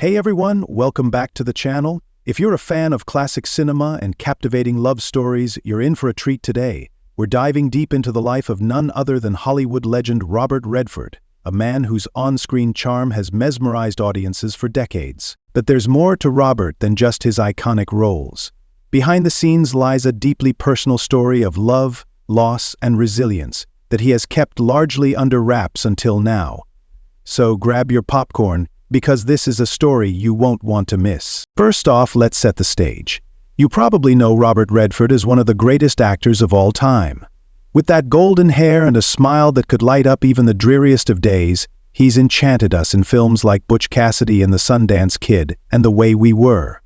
Hey everyone, welcome back to the channel. If you're a fan of classic cinema and captivating love stories, you're in for a treat today. We're diving deep into the life of none other than Hollywood legend Robert Redford, a man whose on-screen charm has mesmerized audiences for decades. But there's more to Robert than just his iconic roles. Behind the scenes lies a deeply personal story of love, loss, and resilience that he has kept largely under wraps until now. So grab your popcorn, because this is a story you won't want to miss. First off, let's set the stage. You probably know Robert Redford as one of the greatest actors of all time. With that golden hair and a smile that could light up even the dreariest of days, he's enchanted us in films like Butch Cassidy and the Sundance Kid and The Way We Were.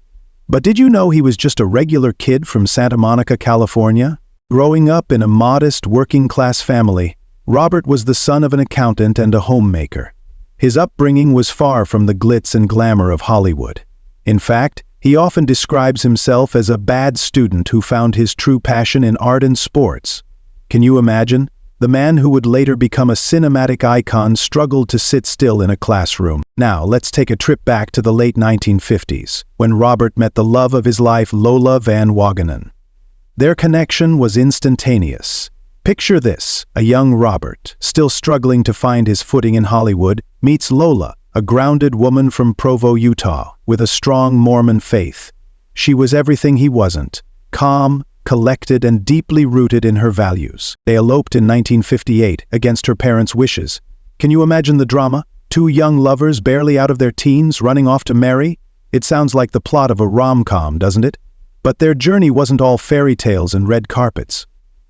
But did you know he was just a regular kid from Santa Monica, California? Growing up in a modest, working-class family, Robert was the son of an accountant and a homemaker. His upbringing was far from the glitz and glamour of Hollywood. In fact, he often describes himself as a bad student who found his true passion in art and sports. Can you imagine? The man who would later become a cinematic icon struggled to sit still in a classroom. Now, let's take a trip back to the late 1950s, when Robert met the love of his life, Lola Van Wagan. Their connection was instantaneous. Picture this: a young Robert, still struggling to find his footing in Hollywood, meets Lola, a grounded woman from Provo, Utah, with a strong Mormon faith. She was everything he wasn't: calm, collected, and deeply rooted in her values. They eloped in 1958 against her parents' wishes. Can you imagine the drama? Two young lovers barely out of their teens running off to marry? It sounds like the plot of a rom-com, doesn't it? But their journey wasn't all fairy tales and red carpets.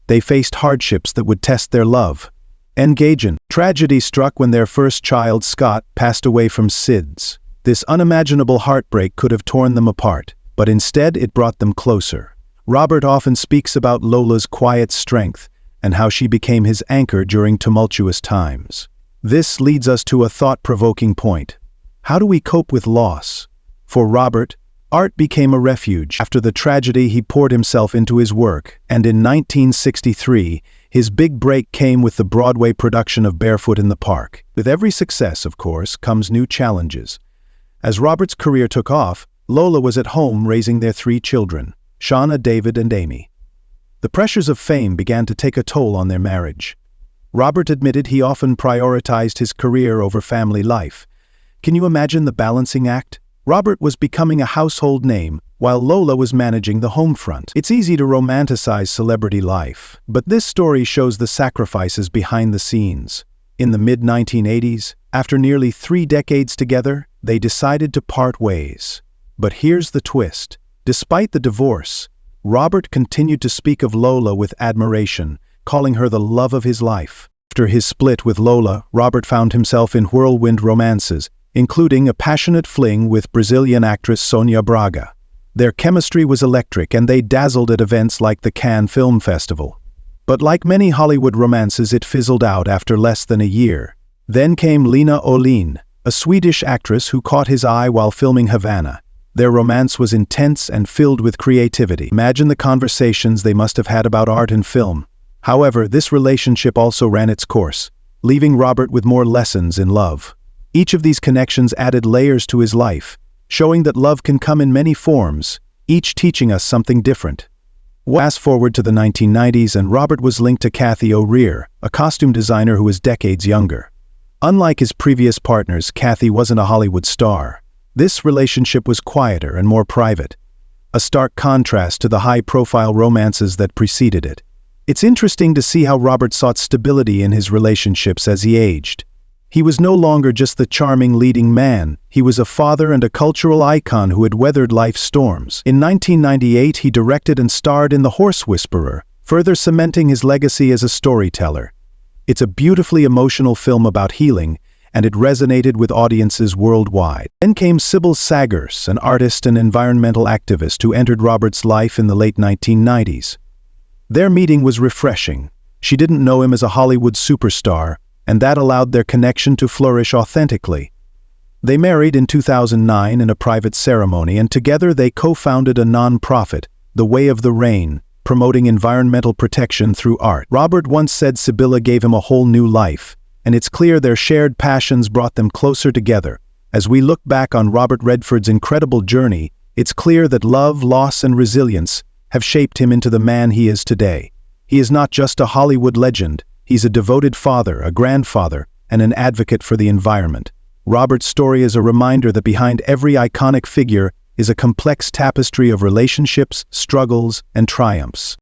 They faced hardships that would test their love. Engaging. Tragedy struck when their first child, Scott, passed away from SIDS. This unimaginable heartbreak could have torn them apart, but instead it brought them closer. Robert often speaks about Lola's quiet strength and how she became his anchor during tumultuous times. This leads us to a thought-provoking point. How do we cope with loss? For Robert, art became a refuge. After the tragedy, he poured himself into his work, and in 1963, his big break came with the Broadway production of Barefoot in the Park. With every success, of course, comes new challenges. As Robert's career took off, Lola was at home raising their three children, Shauna, David, and Amy. The pressures of fame began to take a toll on their marriage. Robert admitted he often prioritized his career over family life. Can you imagine the balancing act? Robert was becoming a household name, while Lola was managing the home front. It's easy to romanticize celebrity life, but this story shows the sacrifices behind the scenes. In the mid-1980s, after nearly 3 decades together, they decided to part ways. But here's the twist. Despite the divorce, Robert continued to speak of Lola with admiration, calling her the love of his life. After his split with Lola, Robert found himself in whirlwind romances, including a passionate fling with Brazilian actress Sonia Braga. Their chemistry was electric, and they dazzled at events like the Cannes Film Festival. But like many Hollywood romances, it fizzled out after less than a year. Then came Lena Olin, a Swedish actress who caught his eye while filming Havana. Their romance was intense and filled with creativity. Imagine the conversations they must have had about art and film. However, this relationship also ran its course, leaving Robert with more lessons in love. Each of these connections added layers to his life, showing that love can come in many forms, each teaching us something different. Fast forward to the 1990s, and Robert was linked to Cathy O'Rear, a costume designer who was decades younger. Unlike his previous partners, Cathy wasn't a Hollywood star. This relationship was quieter and more private, a stark contrast to the high-profile romances that preceded it. It's interesting to see how Robert sought stability in his relationships as he aged. He was no longer just the charming leading man. He was a father and a cultural icon who had weathered life's storms. In 1998, he directed and starred in The Horse Whisperer, further cementing his legacy as a storyteller. It's a beautifully emotional film about healing, and it resonated with audiences worldwide. Then came Sybil Sagers, an artist and environmental activist who entered Robert's life in the late 1990s. Their meeting was refreshing. She didn't know him as a Hollywood superstar, and that allowed their connection to flourish authentically. They married in 2009 in a private ceremony, and together they co-founded a non-profit, The Way of the Rain, promoting environmental protection through art. Robert once said Sibylla gave him a whole new life, and it's clear their shared passions brought them closer together, As we look back on Robert Redford's incredible journey, it's clear that love, loss, and resilience have shaped him into the man he is today. He is not just a Hollywood legend, he's a devoted father, a grandfather, and an advocate for the environment. Robert's story is a reminder that behind every iconic figure is a complex tapestry of relationships, struggles, and triumphs.